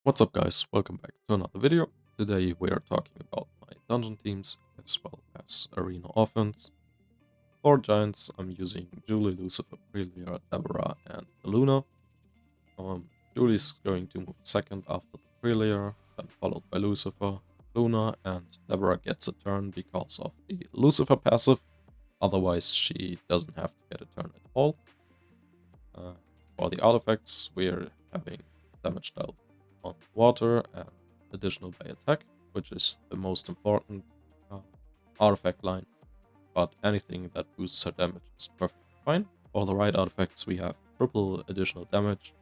What's up guys, welcome back to another video. Today we are talking about my dungeon teams as well as arena offense. For giants I'm using Julie, Lucifer, Prelia, Deborah and Luna. Julie's going to move second after the Prelia, then followed by Lucifer, Luna, and Deborah gets a turn because of the Lucifer passive, otherwise she doesn't have to get a turn at all. For the artifacts we're having damage dealt on water and additional by attack, which is the most important artifact line, but anything that boosts her damage is perfectly fine. For the right artifacts we have triple additional damage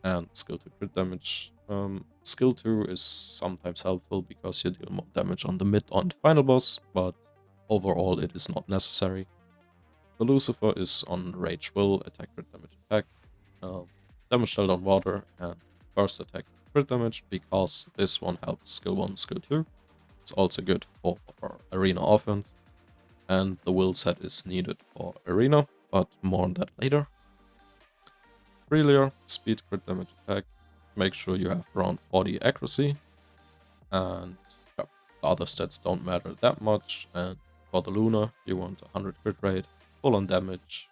and skill 2 crit damage. Skill 2 is sometimes helpful because you deal more damage on the mid and final boss, but overall it is not necessary. The Lucifer is on Rage Will, attack crit damage attack, damage dealt on water, and first attack crit damage because this one helps skill 1, skill 2. It's also good for arena offense, and the will set is needed for arena, but more on that later. Prelia, speed crit damage attack, make sure you have around 40 accuracy, and the other stats don't matter that much. And for the Luna, you want 100 crit rate, full on damage,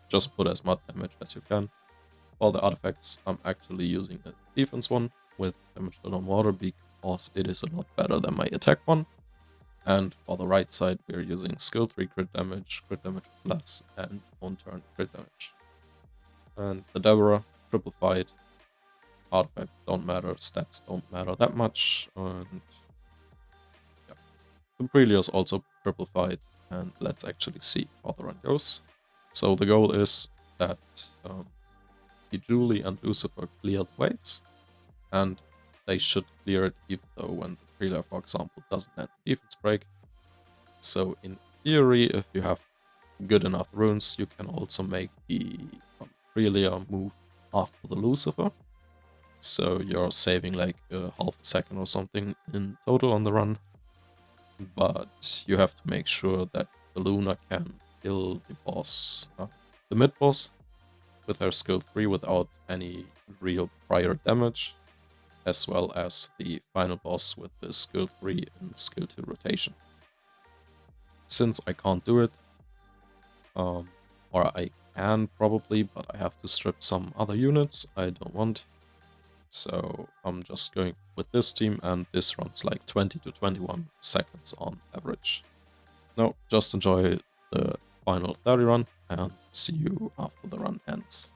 just put as much damage as you can. For the artifacts, I'm actually using a defense one with damage dealt on water because it is a lot better than my attack one. And for the right side, we're using skill 3 crit damage plus, and on turn crit damage. And the Deborah, triple fight, artifacts don't matter, stats don't matter that much, and yeah. The Prelia is also triple fight, and let's actually see how the run goes. So the goal is that Julie and Lucifer clear the waves, and they should clear it even though when the Prelia, for example, doesn't land the defense break. So in theory, if you have good enough runes, you can also make the Prelia move after the Lucifer. So you're saving like half a second or something in total on the run. But you have to make sure that the Luna can kill the boss, the mid boss, with her skill 3 without any real prior damage, as well as the final boss with the skill 3 and skill 2 rotation. Since I can't do it, or I can probably, but I have to strip some other units I don't want. So I'm just going with this team, and this runs like 20 to 21 seconds on average. Now just enjoy the final 30 run and see you after the run ends.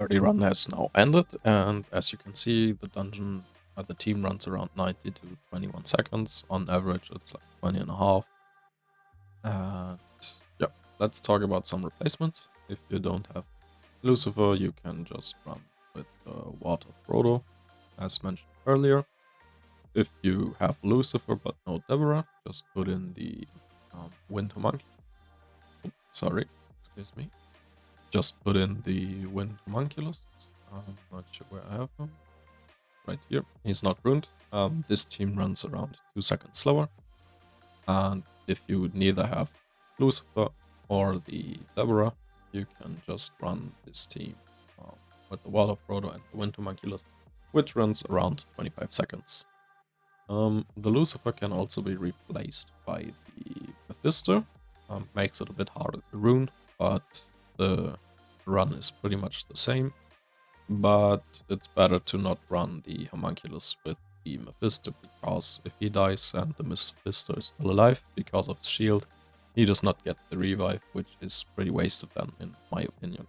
30 run has now ended, and as you can see, the dungeon the team runs around 90 to 21 seconds. On average, it's like 20 and a half. And yeah, let's talk about some replacements. If you don't have Lucifer, you can just run with Water Frodo, as mentioned earlier. If you have Lucifer but no Deborah, just put in the Wind Homunculus. Sorry, excuse me. Just put in the Wind Homunculus. I'm not sure where I have him. Right here. He's not ruined. This team runs around 2 seconds slower. And if you neither have Lucifer or the Deborah, you can just run this team with the Water Frodo and the Wind Homunculus, which runs around 25 seconds. The Lucifer can also be replaced by the Mephisto. Makes it a bit harder to rune, but the run is pretty much the same. But it's better to not run the Homunculus with the Mephisto, because if he dies and the Mephisto is still alive because of his shield, he does not get the revive, which is pretty wasted then, in my opinion.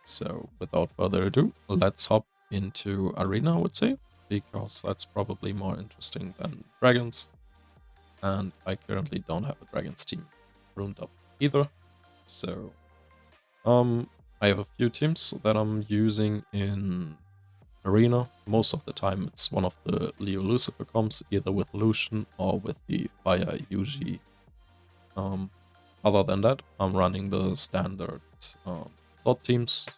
So without further ado, let's hop into Arena, I would say, because that's probably more interesting than Dragons. And I currently don't have a Dragons team runed up either. So I have a few teams that I'm using in Arena. Most of the time it's one of the Leo Lucifer comps, either with Lucian or with the Fire Yuji. Other than that, I'm running the standard dot teams.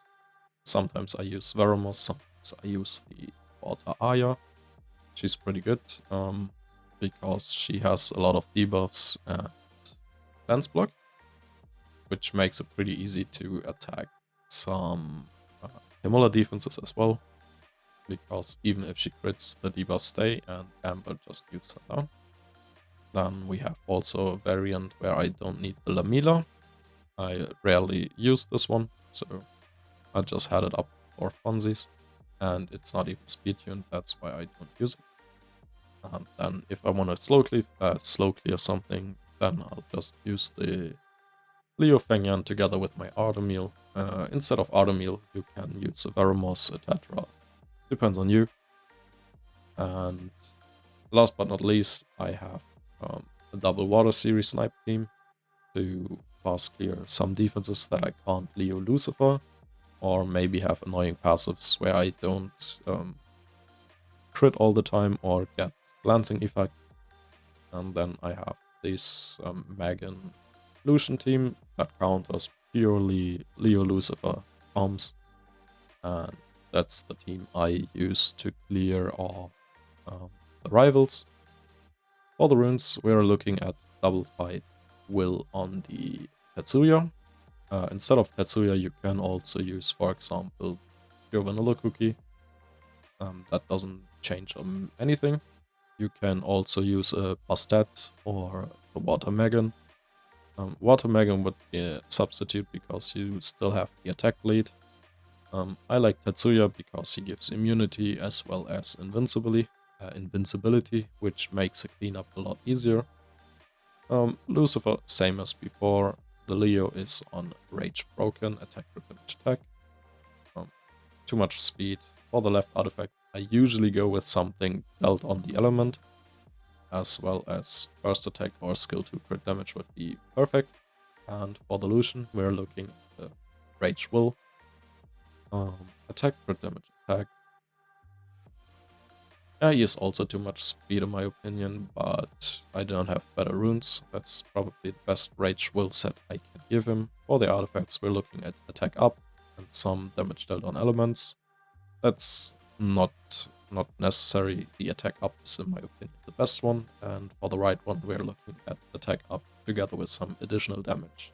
Sometimes I use Veramos, sometimes I use the Water Aya. She's pretty good because she has a lot of debuffs and dance block, which makes it pretty easy to attack some Himala defenses as well, because even if she crits, the debuffs stay and Amber just nukes them down. Then we have also a variant where I don't need the Lamila. I rarely use this one, so I just had it up for funsies, and it's not even speed tuned, that's why I don't use it. And then if I want to slow clear something, then I'll just use the Leo Fengyan together with my Artemil. Instead of Artemil, you can use a Veramos, etc. Depends on you. And last but not least, I have a double water series snipe team to fast clear some defenses that I can't Leo Lucifer, or maybe have annoying passives where I don't crit all the time or get glancing effect. And then I have this Megan Lucian team that counters purely Leo Lucifer bombs, and that's the team I use to clear off the rivals. For the runes, we're looking at double fight will on the Tetsuya. Instead of Tetsuya, you can also use, for example, your vanilla cookie. That doesn't change anything. You can also use a Bastet or the Water Megan. Water Megan would be a substitute because you still have the attack lead. I like Tetsuya because he gives immunity as well as invincibility, which makes a cleanup a lot easier. Lucifer, same as before. The Leo is on Rage Broken, attack, crit damage, attack. Too much speed. For the left artifact, I usually go with something built on the element, as well as first attack or skill 2 crit damage would be perfect. And for the Lucian, we're looking at the Rage Will. Attack, crit damage, attack. Yeah, he is also too much speed in my opinion, but I don't have better runes. That's probably the best Rage Will set I can give him. For the artifacts, we're looking at attack up and some damage dealt on elements. That's not necessary. The attack up is, in my opinion, the best one, and for the right one, we're looking at attack up together with some additional damage.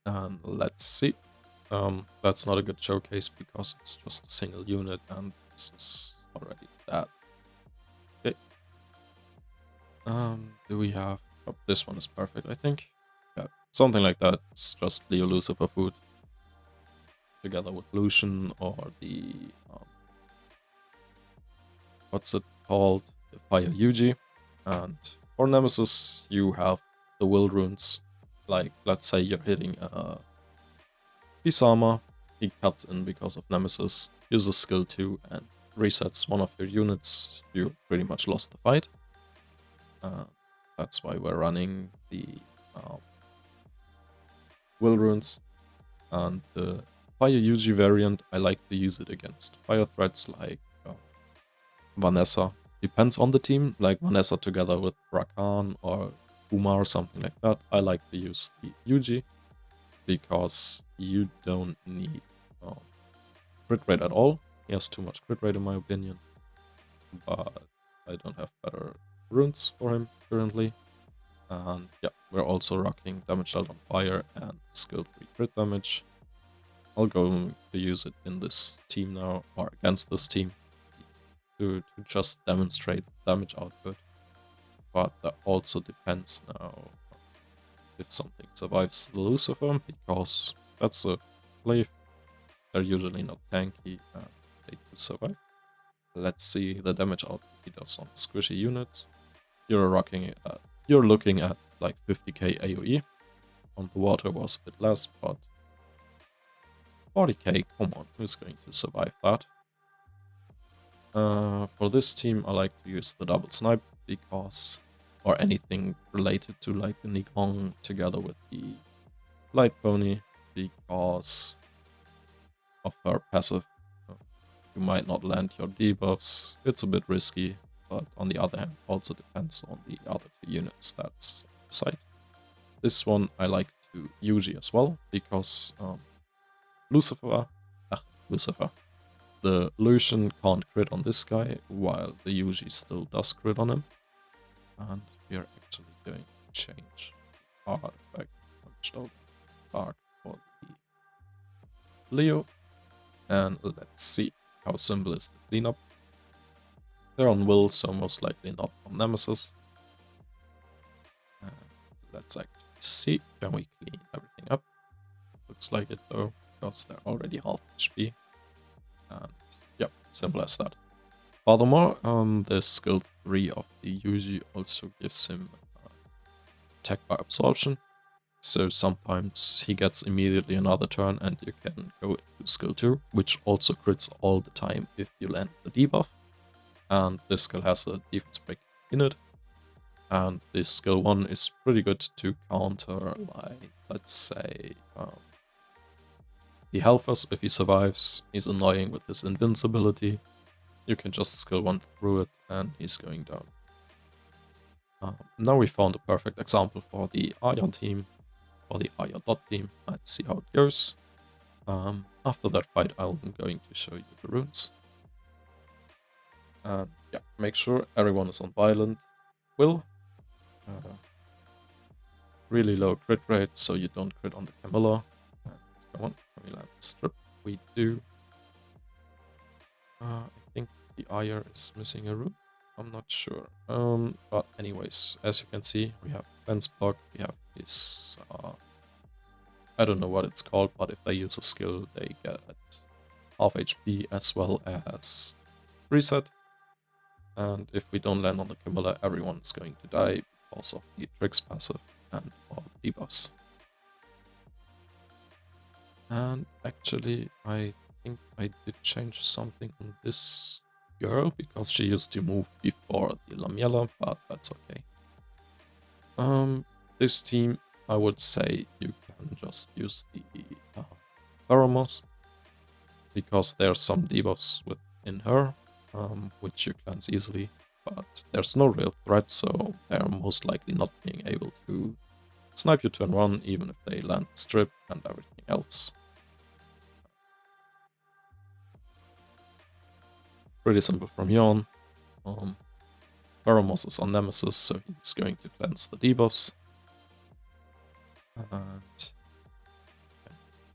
And let's see. That's not a good showcase because it's just a single unit, and this is already that. Okay. Do we have... Oh, this one is perfect, I think. Yeah, something like that. It's just Leo Lucifer food together with Lucian or the... what's it called? The Fire Yuji. And for Nemesis, you have the will runes. Like, let's say you're hitting Kisama, he cuts in because of Nemesis, uses skill 2 and resets one of your units, you pretty much lost the fight. That's why we're running the will runes. And the Fire Yuji variant, I like to use it against fire threats like Vanessa. Depends on the team, like Vanessa together with Rakan or Uma or something like that. I like to use the Yuji because you don't need crit rate at all. He has too much crit rate in my opinion, but I don't have better runes for him currently. And yeah, we're also rocking damage dealt on fire and skill 3 crit damage. I'll go to use it in this team now, or against this team, to just demonstrate damage output. But that also depends now if something survives the Lucifer, because that's a glaive. They're usually not tanky and they do survive. Let's see the damage output he does on squishy units. You're looking at like 50k AoE. On the water was a bit less, but 40k, come on, who's going to survive that? For this team, I like to use the double snipe because, or anything related to like the Nikong together with the light pony, because of her passive. You might not land your debuffs. It's a bit risky, but on the other hand, also depends on the other 2 unit stats on the side. This one I like to Yuji as well because Lucifer. The Lucian can't crit on this guy, while the Yuji still does crit on him. And we are actually going to change artifact dark for the Leo. And let's see how simple is the cleanup. They're on will, so most likely not on Nemesis. Let's actually see, can we clean everything up? Looks like it though, because they're already half HP. And yeah, simple as that. Furthermore, the skill 3 of the Yuji also gives him attack by absorption. So sometimes he gets immediately another turn and you can go into skill 2, which also crits all the time if you land the debuff. and this skill has a defense break in it. And this skill 1 is pretty good to counter, like, let's say, the Helfers. If he survives, he's annoying with his invincibility. You can just skill 1 through it, and he's going down. Now we found a perfect example for the Aya team, or the Aya dot team. Let's see how it goes. After that fight, I'm going to show you the runes. And yeah, make sure everyone is on violent will. Really low crit rate, so you don't crit on the Camilla. And come on, can we land the strip? We do. I think the Ire is missing a rune. I'm not sure. But anyways, as you can see, we have Fence Block, we have this, I don't know what it's called, but if they use a skill, they get half HP as well as reset. And if we don't land on the Camilla, everyone's going to die because of the Tricks passive and all debuffs. And actually, I think I did change something on this girl, because she used to move before the Lamiela, but that's okay. This team, I would say you can just use the Pheromos, because there's some debuffs within her, which you cleanse easily, but there's no real threat, so they're most likely not being able to snipe you turn 1, even if they land strip and everything else. Pretty simple from here on. Pheromos is on Nemesis, so he's going to cleanse the debuffs. And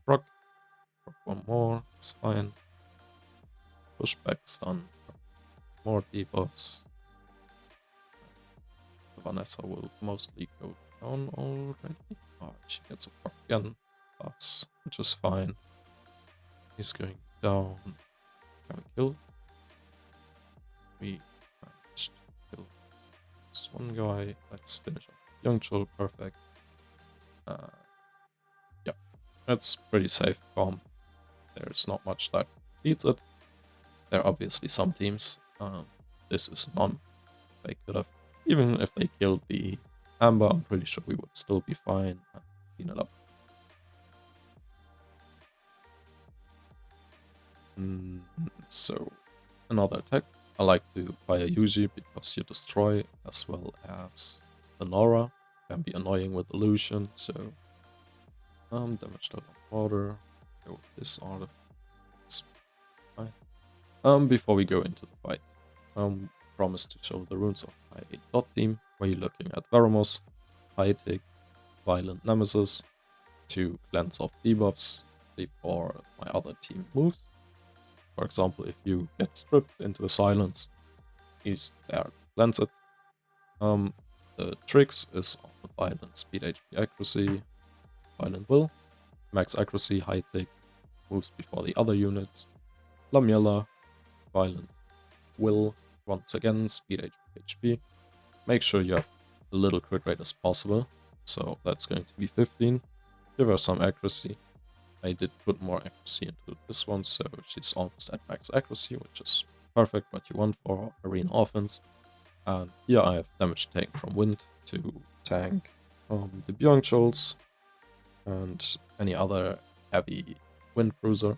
proc one more, it's fine. Pushback stun, more debuffs. Vanessa will mostly go down already. Oh, she gets a proc again, buffs, which is fine. He's going down. Can we kill? We managed to kill this one guy. Let's finish off Young Chul, perfect. Yeah, it's pretty safe bomb. There's not much that beats it. There are obviously some teams. This is none. They could have, even if they killed the Amber, I'm pretty sure we would still be fine and clean it up. So, another attack. I like to fire Yuji because you destroy, as well as the Nora. Can be annoying with illusion, so damage to water. Go with this order. It's fine. Before we go into the fight, promise to show the runes of my dot team, where you're looking at Veromos, High Tick, Violent Nemesis, to cleanse off debuffs before my other team moves. For example, if you get stripped into a silence, he's there to cleanse it. The tricks is on the Violent Speed HP Accuracy, Violent Will, Max Accuracy, High Tick, moves before the other units, Lamiela, Violent Will, once again, Speed HP. Make sure you have a little crit rate as possible, so that's going to be 15. Give her some accuracy. I did put more accuracy into this one, so she's almost at max accuracy, which is perfect what you want for arena offense. And here I have damage taken from wind to tank the Byung-Chuls and any other heavy wind bruiser.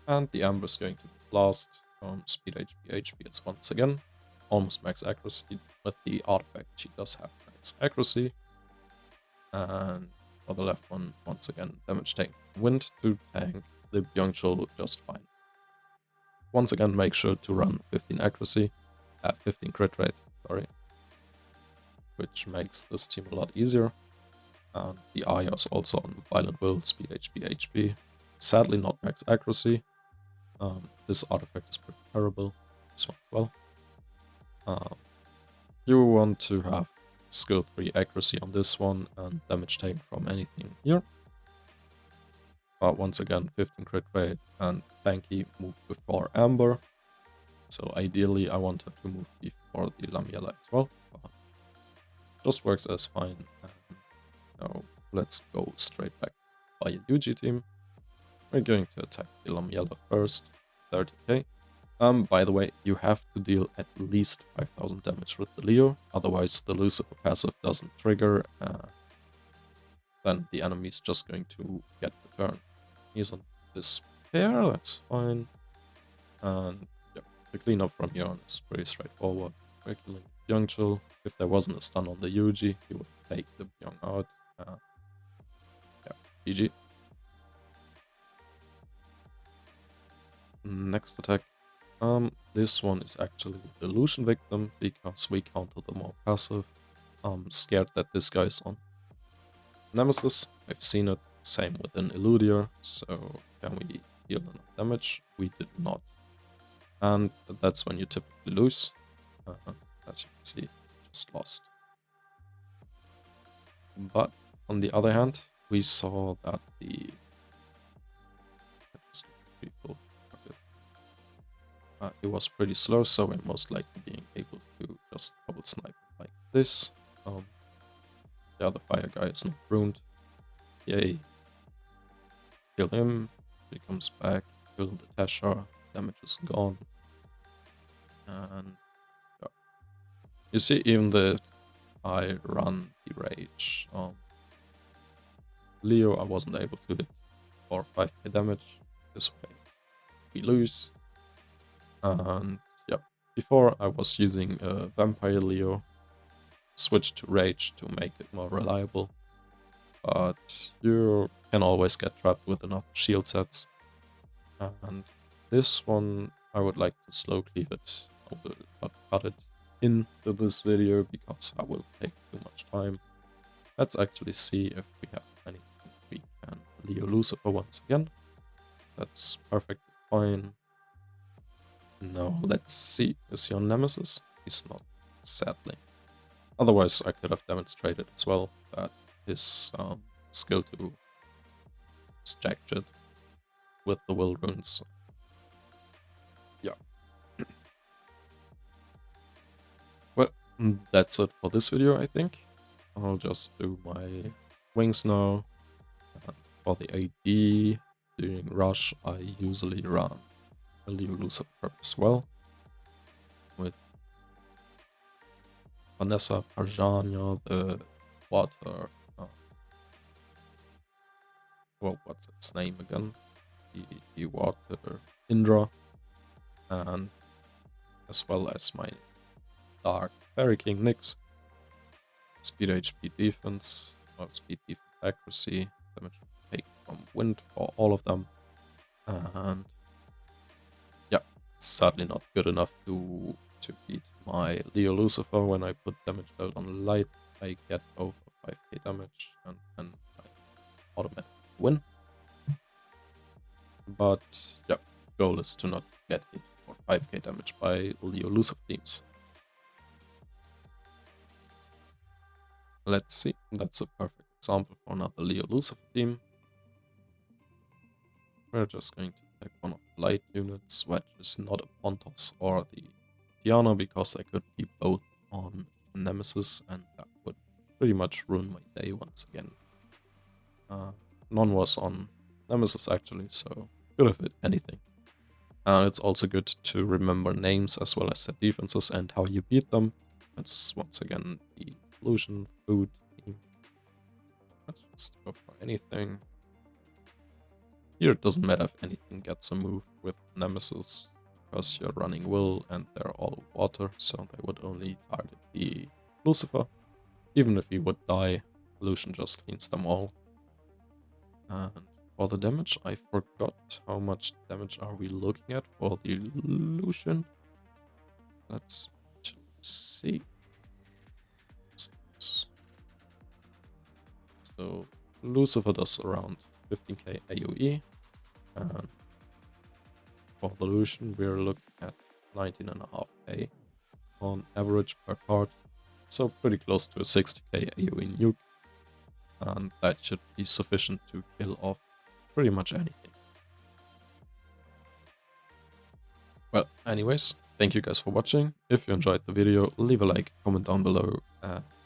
And the Amber is going to be blast. Speed HP is once again almost max accuracy. With the artifact, she does have max accuracy. And for the left one, once again, damage taken from wind to tank the Byung-Chul just fine. Once again, make sure to run 15 accuracy, 15 crit rate, sorry, which makes this team a lot easier. And the Aya is also on Violent Will, Speed HP. Sadly, not max accuracy. This artifact is pretty terrible. This one as well. You want to have skill 3 accuracy on this one and damage taken from anything here. But once again, 15 crit rate and tanky move before Amber. So ideally I want her to move before the Lamiela as well. But just works as fine. Now let's go straight back by a UG team. We're going to attack the Lamiela first, 30k. By the way, you have to deal at least 5000 damage with the Leo, otherwise the Lucifer passive doesn't trigger, then the enemy's just going to get the turn. He's on despair, that's fine. And yeah, the cleanup from here on is pretty straightforward. We're killing Byungchul. If there wasn't a stun on the Yuji, he would take the Byung out. Yeah, GG. Next attack. This one is actually the illusion victim because we counter the more passive. I'm scared that this guy is on Nemesis. I've seen it. Same with an Illudier. So can we deal enough damage? We did not. And that's when you typically lose. As you can see, just lost. But on the other hand, we saw that it was pretty slow, so we're most likely being able to just double snipe like this. The other fire guy is not ruined. Yay. Kill him. He comes back. Kill the Tasha. Damage is gone. And yeah. You see, even that I run the rage Leo, I wasn't able to hit for 5k damage. This way we lose. And yeah, before I was using Vampire Leo, switched to Rage to make it more reliable. But you can always get trapped with another shield sets. And this one, I would like to slow cleave it. I will not cut it into this video because I will take too much time. Let's actually see if we have anything we can Leo Lucifer once again. That's perfectly fine. No, let's see. Is he on Nemesis? He's not, sadly. Otherwise, I could have demonstrated as well that his skill to stack it with the will runes. Yeah. Well, that's it for this video, I think. I'll just do my wings now. For the AD, during rush, I usually run a Leo Lucifer as well. With Vanessa Parjanya, the water. Well, what's its name again? The water Indra. And as well as my Dark Fairy King Nyx. Speed HP defense, or speed defense accuracy, damage take from wind for all of them. And yeah, it's sadly not good enough to beat my Leo Lucifer. When I put damage out on light, I get over 5k damage and then I automatically win. But yeah, goal is to not get hit for 5k damage by Leo Lucifer teams. Let's see, that's a perfect example for another Leo Lucifer team. We're just going to take one of the light units, which is not a Pontos or the Diana, because they could be both on Nemesis, and that would pretty much ruin my day once again. None was on Nemesis actually, so could have hit anything. It's also good to remember names as well as their defenses and how you beat them. That's once again the illusion food team. Let's just go for anything. Here it doesn't matter if anything gets a move with Nemesis, because you're running Will and they're all water, so they would only target the Lucifer. Even if he would die, Illusion just cleans them all. And for the damage, I forgot how much damage are we looking at for the Illusion. Let's see. So Lucifer does around 15k AoE, and for the Illusion we're looking at 19.5k on average per card, so pretty close to a 60k AoE nuke, and that should be sufficient to kill off pretty much anything. Well, anyways, thank you guys for watching. If you enjoyed the video, leave a like, comment down below.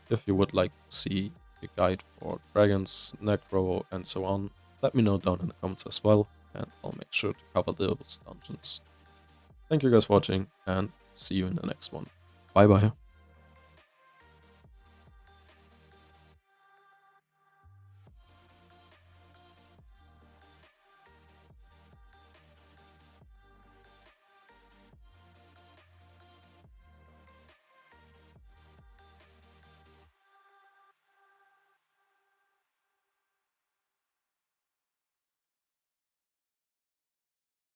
If you would like to see a guide for dragons, necro, and so on, let me know down in the comments as well, and I'll make sure to cover those dungeons. Thank you guys for watching, and see you in the next one. Bye bye.